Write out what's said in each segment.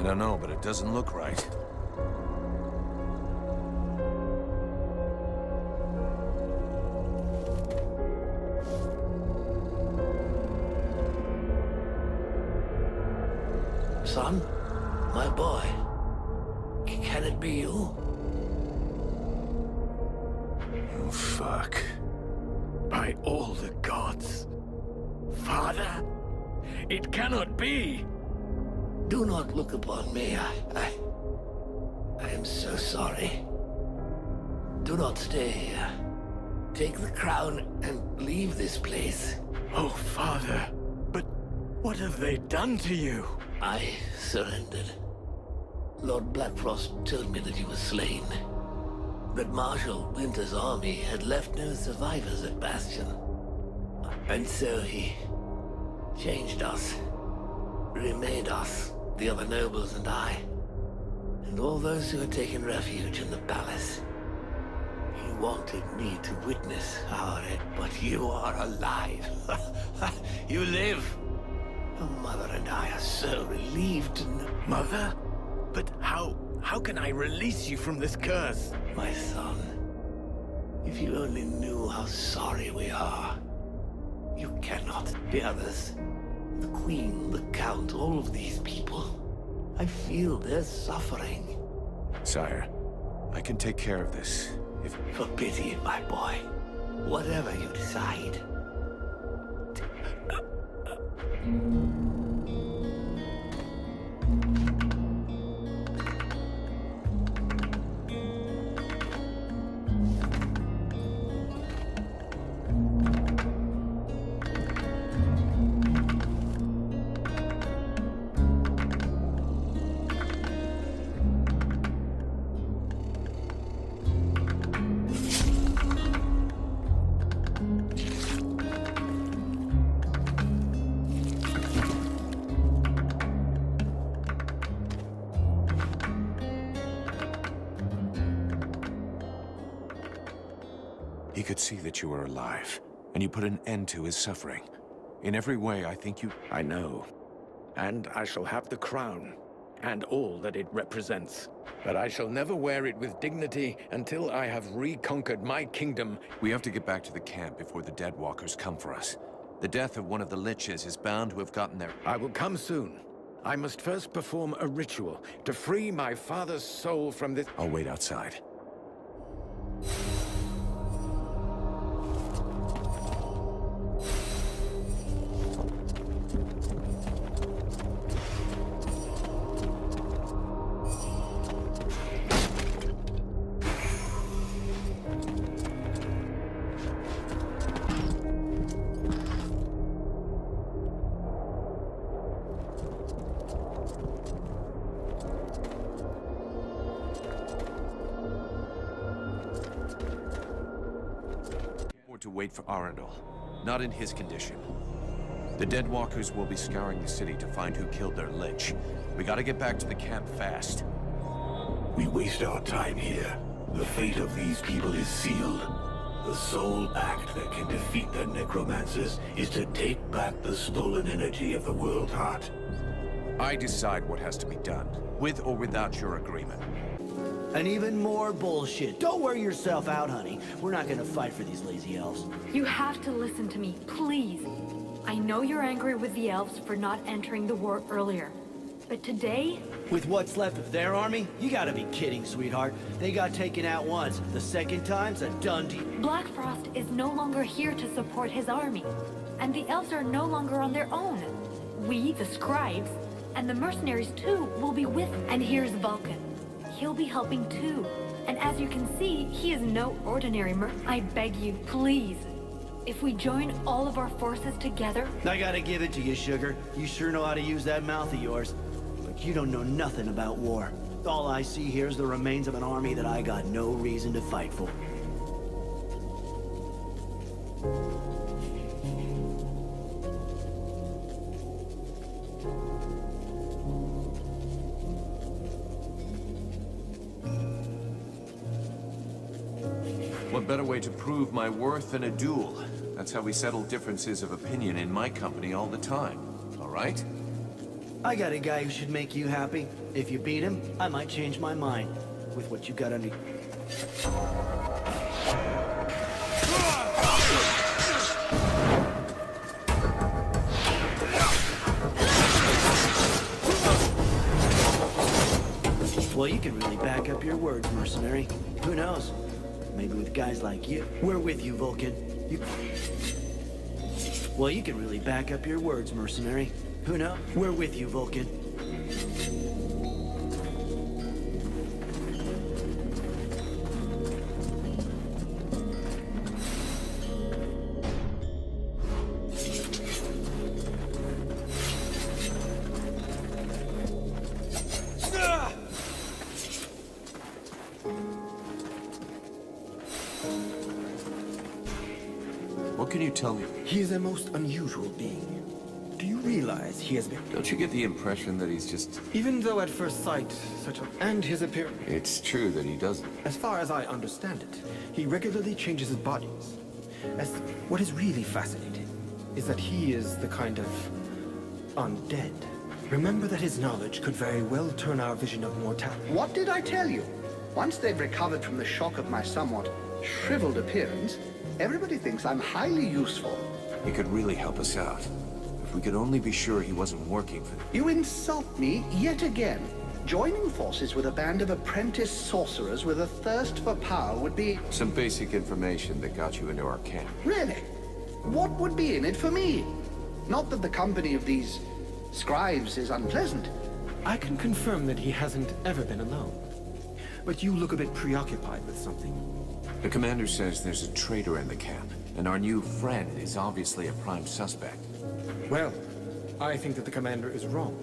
don't know, but it doesn't look right. Son? My boy? Can it be you? Oh, fuck. By all the gods. Father? It cannot be! Do not look upon me. I am so sorry. Do not stay here. Take the crown and leave this place. Oh, Father. But what have they done to you? I surrendered. Lord Blackfrost told me that he was slain. That Marshal Winter's army had left no survivors at Bastion. And so he changed us. Remade us, the other nobles and I. And all those who had taken refuge in the palace. He wanted me to witness our end. But you are alive. You live. Your mother and I are so relieved to know. Mother? But how can I release you from this curse? My son, if you only knew how sorry we are. You cannot. The others, the Queen, the Count, all of these people. I feel their suffering. Sire, I can take care of this, if... For pity, my boy. Whatever you decide. He could see that you were alive, and you put an end to his suffering. In every way, I think you... I know. And I shall have the crown, and all that it represents. But I shall never wear it with dignity until I have reconquered my kingdom. We have to get back to the camp before the Deadwalkers come for us. The death of one of the liches is bound to have gotten there. I will come soon. I must first perform a ritual to free my father's soul from this... I'll wait outside. To wait for Arandil. Not in his condition. The Deadwalkers will be scouring the city to find who killed their lich. We gotta get back to the camp fast. We waste our time here. The fate of these people is sealed. The sole act that can defeat the necromancers is to take back the stolen energy of the World Heart. I decide what has to be done, with or without your agreement. And even more bullshit. Don't wear yourself out, honey. We're not gonna fight for these lazy elves. You have to listen to me, please. I know you're angry with the elves for not entering the war earlier. But today... With what's left of their army? You gotta be kidding, sweetheart. They got taken out once. The second time's a done deal. Blackfrost is no longer here to support his army. And the elves are no longer on their own. We, the scribes, and the mercenaries too, will be with him. And here's Vulcan. He'll be helping too. And as you can see, he is no ordinary I beg you, please. If we join all of our forces together... I gotta give it to you, Sugar. You sure know how to use that mouth of yours. But you don't know nothing about war. All I see here is the remains of an army that I got no reason to fight for. What better way to prove my worth than a duel? That's how we settle differences of opinion in my company all the time. All right? I got a guy who should make you happy. If you beat him, I might change my mind. With what you got under... Well, you can really back up your words, mercenary. Who knows? Maybe with guys like you. We're with you, Vulcan. Well, you can really back up your words, mercenary. Who knows? We're with you, Vulcan. What can you tell me? He is a most unusual being. Do you realize he has been... Don't you get the impression that he's just... Even though at first sight, such a... And his appearance... It's true that he doesn't. As far as I understand it, he regularly changes his bodies. What is really fascinating is that he is the kind of... undead. Remember that his knowledge could very well turn our vision of mortality. What did I tell you? Once they've recovered from the shock of my somewhat shriveled appearance, everybody thinks I'm highly useful. He could really help us out. If we could only be sure he wasn't working for... You insult me yet again. Joining forces with a band of apprentice sorcerers with a thirst for power would be... Some basic information that got you into our camp. Really? What would be in it for me? Not that the company of these scribes is unpleasant. I can confirm that he hasn't ever been alone. But you look a bit preoccupied with something. The commander says there's a traitor in the camp, and our new friend is obviously a prime suspect. Well, I think that the commander is wrong.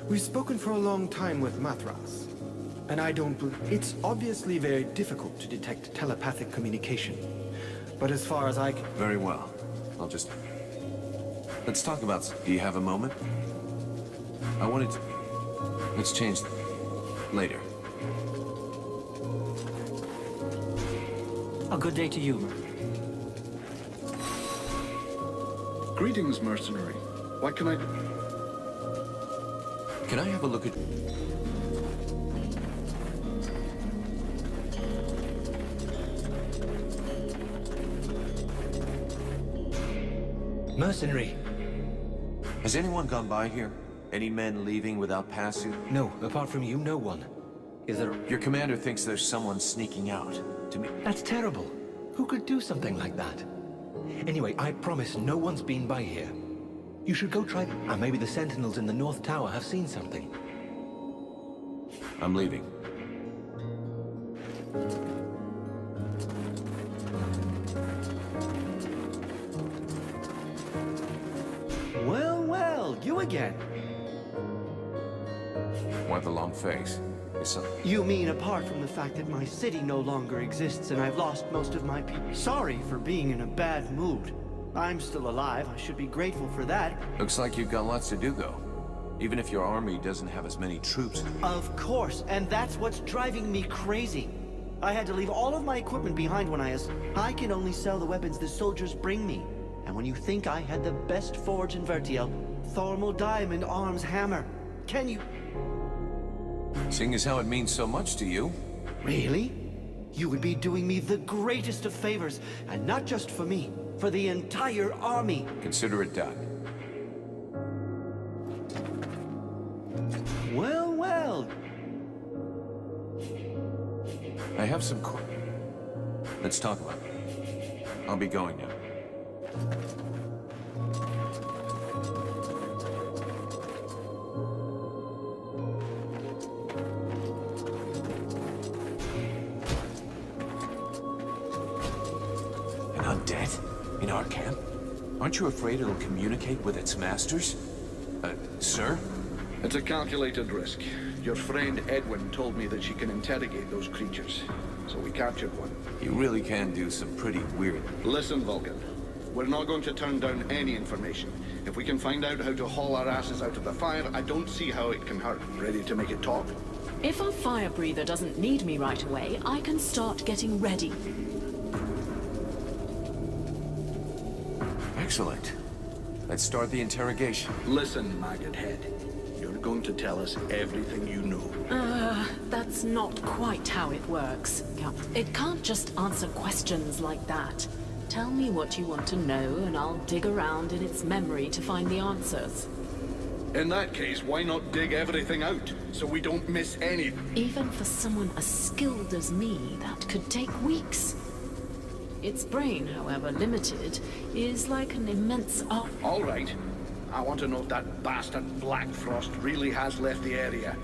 We've spoken for a long time with Mathras, and I don't believe... It's obviously very difficult to detect telepathic communication, but as far as I can... Very well. I'll just... Let's talk about... Do you have a moment? I wanted to... Let's change... Later. A good day to you. Greetings, mercenary. What can I do? Can I have a look at... Mercenary. Has anyone gone by here? Any men leaving without passu? No, apart from you, no one. Is there... Your commander thinks there's someone sneaking out. To me... That's terrible. Who could do something like that? Anyway, I promise no one's been by here. You should go try... And maybe the sentinels in the North Tower have seen something. I'm leaving. Well, you again. Why the long face? You mean apart from the fact that my city no longer exists and I've lost most of my people? Sorry for being in a bad mood. I'm still alive. I should be grateful for that. Looks like you've got lots to do, though. Even if your army doesn't have as many troops. Of course, and that's what's driving me crazy. I had to leave all of my equipment behind when I can only sell the weapons the soldiers bring me. And when you think I had the best forge in Vertiel, Thormal Diamond Arms Hammer, can you... Seeing as how it means so much to you. Really? You would be doing me the greatest of favors, and not just for me, for the entire army. Consider it done. Well. I have some Let's talk about it. I'll be going now. An undead? In our camp? Aren't you afraid it'll communicate with its masters? Sir? It's a calculated risk. Your friend Edwin told me that she can interrogate those creatures, so we captured one. You really can do some pretty weird... Listen, Vulcan. We're not going to turn down any information. If we can find out how to haul our asses out of the fire, I don't see how it can hurt. Ready to make it talk? If our fire breather doesn't need me right away, I can start getting ready. Excellent. Let's start the interrogation. Listen, maggot head. going to tell us everything you know. That's not quite how it works, Cap. It can't just answer questions like that. Tell me what you want to know, and I'll dig around in its memory to find the answers. In that case, why not dig everything out, so we don't miss anything? Even for someone as skilled as me, that could take weeks. Its brain, however limited, is like an immense All right. I want to know if that bastard Black Frost really has left the area.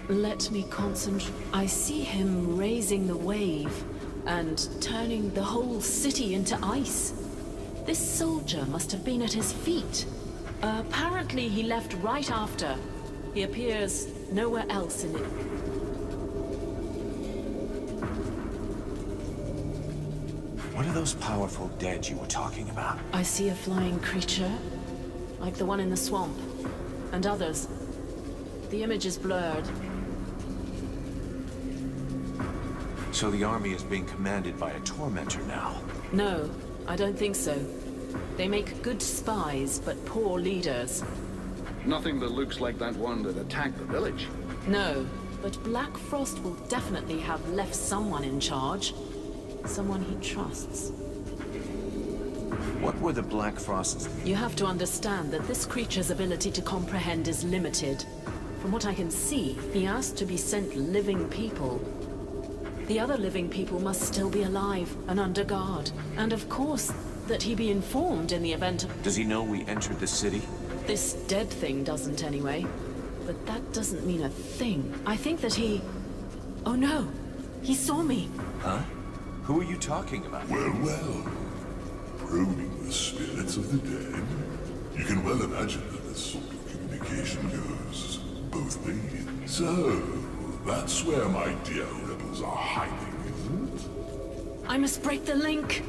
Let me concentrate. I see him raising the wave and turning the whole city into ice. This soldier must have been at his feet. Apparently he left right after. He appears nowhere else in it. What are those powerful dead you were talking about? I see a flying creature, like the one in the swamp, and others. The image is blurred. So the army is being commanded by a tormentor now? No, I don't think so. They make good spies, but poor leaders. Nothing that looks like that one that attacked the village. No, but Black Frost will definitely have left someone in charge. Someone he trusts. What were the Black Frosts? You have to understand that this creature's ability to comprehend is limited. From what I can see, he asked to be sent living people. The other living people must still be alive and under guard. And of course, that he be informed in the event of... Does he know we entered the city? This dead thing doesn't anyway. But that doesn't mean a thing. I think that he... Oh no! He saw me! Huh? Who are you talking about? Well. Probing the spirits of the dead. You can well imagine that this sort of communication goes both ways. So, that's where my dear rebels are hiding, isn't it? I must break the link!